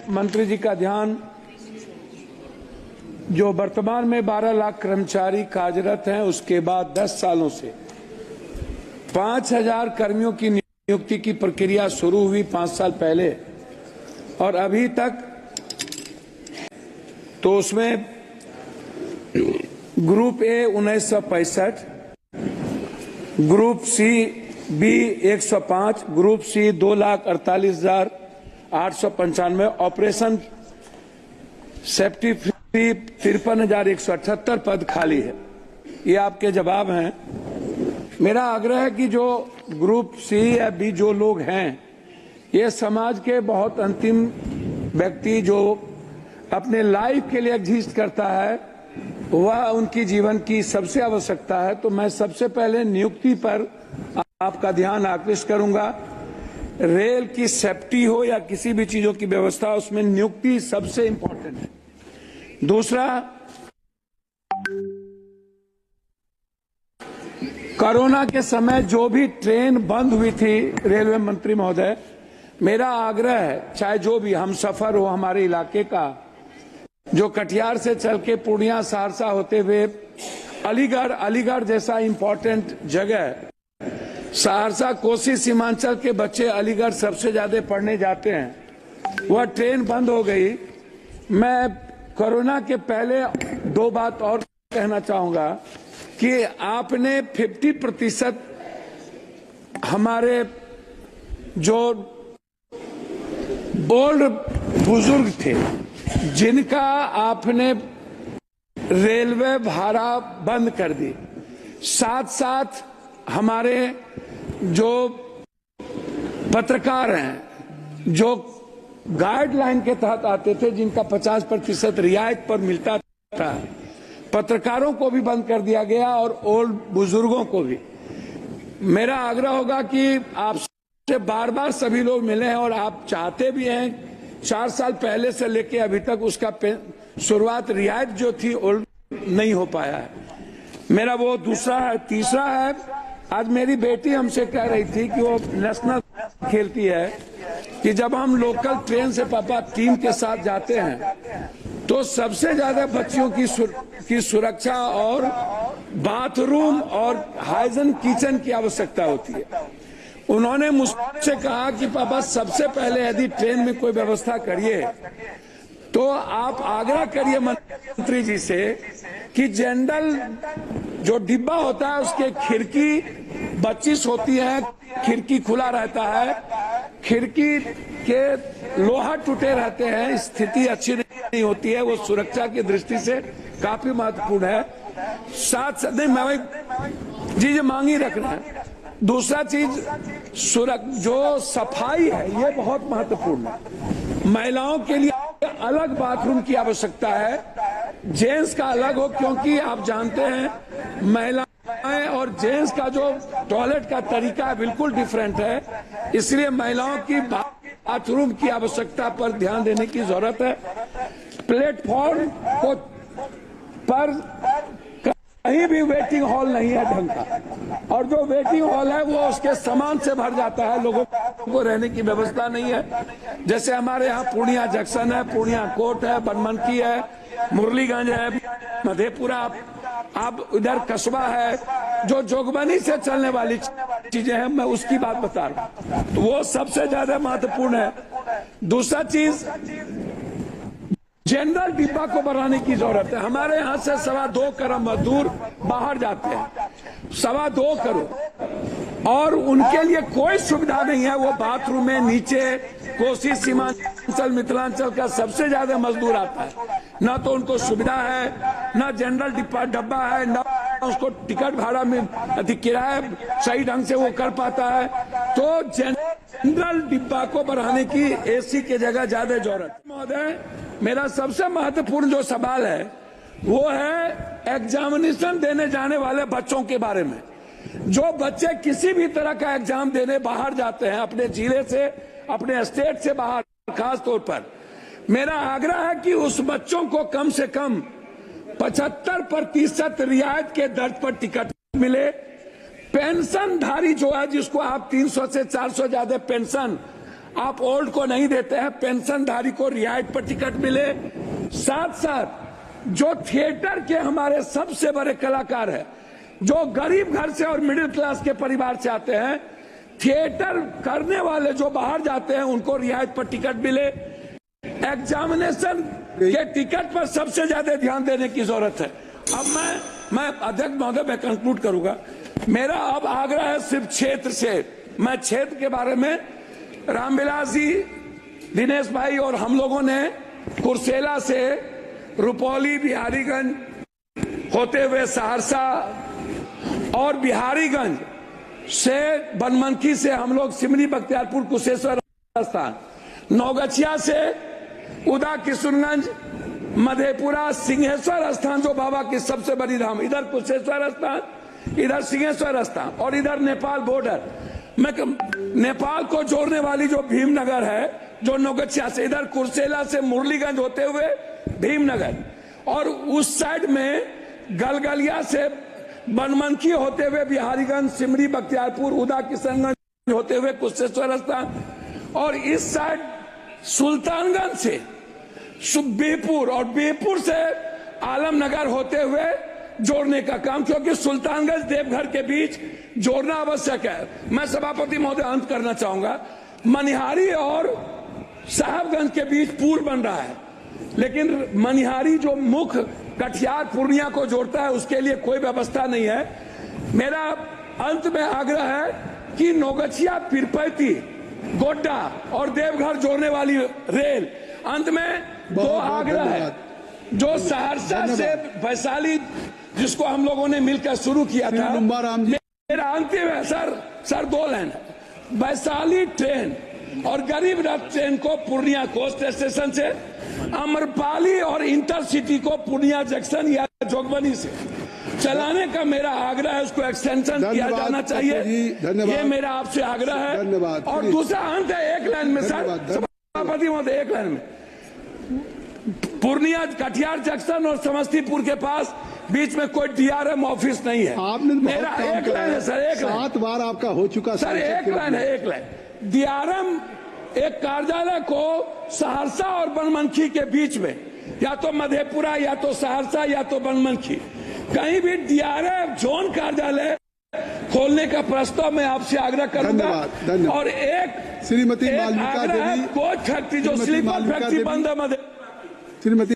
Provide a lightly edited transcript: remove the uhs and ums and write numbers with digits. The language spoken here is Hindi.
मंत्री जी का ध्यान जो वर्तमान में 12 लाख कर्मचारी कार्यरत हैं, उसके बाद 10 सालों से 5,000 कर्मियों की नियुक्ति की प्रक्रिया शुरू हुई 5 साल पहले, और अभी तक तो उसमें group A 1965, group C B 105, group C 2,48,895, operation safety free 53,178 पद खाली है। ये आपके जवाब हैं। मेरा आग्रह है कि जो ग्रुप सी या बी जो लोग हैं, ये समाज के बहुत अंतिम व्यक्ति जो अपने लाइफ के लिए एग्जिस्ट करता है, वह उनकी जीवन की सबसे आवश्यकता है। तो मैं सबसे पहले नियुक्ति पर आपका ध्यान आकृष्ट करूंगा। रेल की सेफ्टी हो या किसी भी चीजों की व्यवस्था, उसमें नियुक्ति सबसे इंपॉर्टेंट है। दूसरा, कोरोना के समय जो भी ट्रेन बंद हुई थी, रेलवे मंत्री महोदय, मेरा आग्रह है, चाहे जो भी हम सफर हो हमारे इलाके का, जो कटिहार से चल के पूर्णिया सहरसा होते हुए अलीगढ़ जैसा इंपॉर्टेंट जगह, सहरसा कोसी सीमांचल के बच्चे अलीगढ़ सबसे ज्यादा पढ़ने जाते हैं, वह ट्रेन बंद हो गई। मैं कोरोना के पहले 2 बात और कहना चाहूंगा कि आपने 50% हमारे जो ओल्ड बुजुर्ग थे, जिनका आपने रेलवे भाड़ा बंद कर दी, साथ साथ हमारे जो पत्रकार हैं, जो गाइडलाइन के तहत आते थे, जिनका 50% रियायत पर मिलता था, पत्रकारों को भी बंद कर दिया गया और ओल्ड बुजुर्गों को भी। मेरा आग्रह होगा कि आपसे बार बार सभी लोग मिले हैं और आप चाहते भी हैं, 4 साल पहले से लेके अभी तक उसका शुरुआत रियायत जो थी ओल्ड नहीं हो पाया है। मेरा वो दूसरा है। तीसरा है, आज मेरी बेटी हमसे कह रही थी कि वो नेशनल खेलती है, कि जब हम लोकल ट्रेन से पापा टीम के साथ जाते हैं तो सबसे ज्यादा बच्चियों की सुरक्षा और बाथरूम और हाइजीन किचन की आवश्यकता होती है। उन्होंने मुझसे कहा कि पापा सबसे पहले यदि ट्रेन में कोई व्यवस्था करिए तो आप आग्रह करिए मंत्री जी से कि जनरल जो डिब्बा होता है उसके खिड़की 25 होती है, खिड़की खुला रहता है, खिड़की के लोहा टूटे रहते हैं, स्थिति अच्छी नहीं होती है, वो सुरक्षा की दृष्टि से काफी महत्वपूर्ण है। साथ नहीं, मैं जी मांगी रखना है। दूसरा चीज जो सफाई है, ये बहुत महत्वपूर्ण है। महिलाओं के लिए अलग बाथरूम की आवश्यकता है, जेंट्स का अलग हो, क्योंकि आप जानते हैं महिलाएं और जेंट्स का जो टॉयलेट का तरीका है बिल्कुल डिफरेंट है, इसलिए महिलाओं की बाथरूम की आवश्यकता पर ध्यान देने की जरूरत है। प्लेटफॉर्म को पर कहीं भी वेटिंग हॉल नहीं है ढंग का, और जो वेटिंग हॉल है वो उसके सामान से भर जाता है, लोगों को रहने की व्यवस्था नहीं है। जैसे हमारे यहाँ पूर्णिया जंक्शन है, पूर्णिया कोर्ट है, बनमनकी है, मुरलीगंज है, मधेपुरा, अब इधर कस्बा है, जो जोगबनी से चलने वाली चीजें हैं, मैं उसकी बात बता रहा हूँ, तो वो सबसे ज्यादा महत्वपूर्ण है। दूसरा चीज, जनरल डिब्बा को बढ़ाने की जरूरत है। हमारे यहाँ से 2.25 करोड़ मजदूर बाहर जाते हैं, 2.25 करोड़, और उनके लिए कोई सुविधा नहीं है। वो बाथरूम में नीचे कोसी सीमांचल मिथिलांचल का सबसे ज्यादा मजदूर आता है, ना तो उनको सुविधा है, ना जनरल डब्बा है, ना उसको टिकट भाड़ा में किराया सही ढंग से वो कर पाता है। तो जनरल डिब्बा को बढ़ाने की एसी के जगह ज्यादा जरूरत। महोदय, मेरा सबसे महत्वपूर्ण जो सवाल है वो है एग्जामिनेशन देने जाने वाले बच्चों के बारे में। जो बच्चे किसी भी तरह का एग्जाम देने बाहर जाते हैं, अपने जिले से, अपने स्टेट से बाहर, खास तौर पर मेरा आग्रह है कि उस बच्चों को कम से कम 75% रियायत के दर पर टिकट मिले। पेंशन धारी जो है, जिसको आप 300 से 400 ज्यादा पेंशन आप ओल्ड को नहीं देते हैं, पेंशनधारी को रियायत पर टिकट मिले। साथ साथ जो थिएटर के हमारे सबसे बड़े कलाकार हैं, जो गरीब घर से और मिडिल क्लास के परिवार से आते हैं, थिएटर करने वाले जो बाहर जाते हैं उनको रियायत पर टिकट मिले। एग्जामिनेशन के टिकट पर सबसे ज्यादा ध्यान देने की जरूरत है। अब मैं अध्यक्ष महोदय मैं कंक्लूड करूंगा। मेरा अब आग्रह है सिर्फ क्षेत्र से। मैं क्षेत्र के बारे में रामविलास जी, दिनेश भाई और हम लोगों ने कुर्सेला से रुपौली, बिहारीगंज होते हुए सहरसा और बिहारीगंज से बनमनखी से हम लोग सिमरी, बख्तियारपुर, कुशेश्वर स्थान, नौगछिया से उदा, किशुनगंज, मधेपुरा, सिंहेश्वर स्थान जो बाबा की सबसे बड़ी धाम, इधर कुशेश्वर स्थान, इधर सिंहेश्वर स्थान और इधर नेपाल बॉर्डर। मैं नेपाल को जोड़ने वाली जो भीमनगर है, जो नौगछिया से, इधर कुर्सेला से मुरलीगंज होते हुए भीमनगर, और उस साइड में गलगलिया से बनमनखी होते हुए बिहारीगंज, सिमरी, बख्तियारपुर, उदा, किशनगंज होते हुए कुशेश्वर स्थान, और इस साइड सुल्तानगंज से बिहपुर और बिहपुर से आलमनगर होते हुए जोड़ने का काम, क्योंकि सुल्तानगंज देवघर के बीच जोड़ना आवश्यक है। मैं सभापति महोदय अंत करना चाहूंगा। मनिहारी और साहबगंज के बीच पुल बन रहा है, लेकिन मनिहारी जो मुख्य कटिहार पूर्णिया को जोड़ता है उसके लिए कोई व्यवस्था नहीं है। मेरा अंत में आग्रह है कि नौगछिया, पीरपैती, गोड्डा और देवघर जोड़ने वाली रेल, अंत में दो आग्रह है। जो सहरसा से वैशाली, जिसको हम लोगों ने मिलकर शुरू किया था, मेरा अंतिम है सर 2 लाइन, वैशाली ट्रेन और गरीब रथ ट्रेन को पूर्णिया कोस्ट स्टेशन से, अमरपाली और इंटरसिटी को पूर्णिया जंक्शन या जोगबनी से चलाने का मेरा आग्रह है। उसको एक्सटेंशन किया जाना चाहिए, ये मेरा आपसे आग्रह है। और दूसरा अंत है 1 लाइन में सर, सभापति महोदय 1 लाइन में, पूर्णिया कटिहार जंक्शन और समस्तीपुर के पास बीच में कोई डीआरएम ऑफिस नहीं है। आपने मेरा 1 लाइन है सर, 1 लाइन, 7 बार आपका हो चुका सर, 1 लाइन है, 1 लाइन। डीआरएम एक कार्यालय को सहरसा और बनमनखी के बीच में, या तो मधेपुरा या तो सहरसा या तो बनमनखी, कहीं भी डीआरएम जोन कार्यालय खोलने का प्रस्ताव मैं आपसे आग्रह करूंगा। और एक श्रीमती मालविका आग्रह है, देवी, कोच फैक्ट्री जो स्लीपर फैक्ट्री बंद है, श्रीमती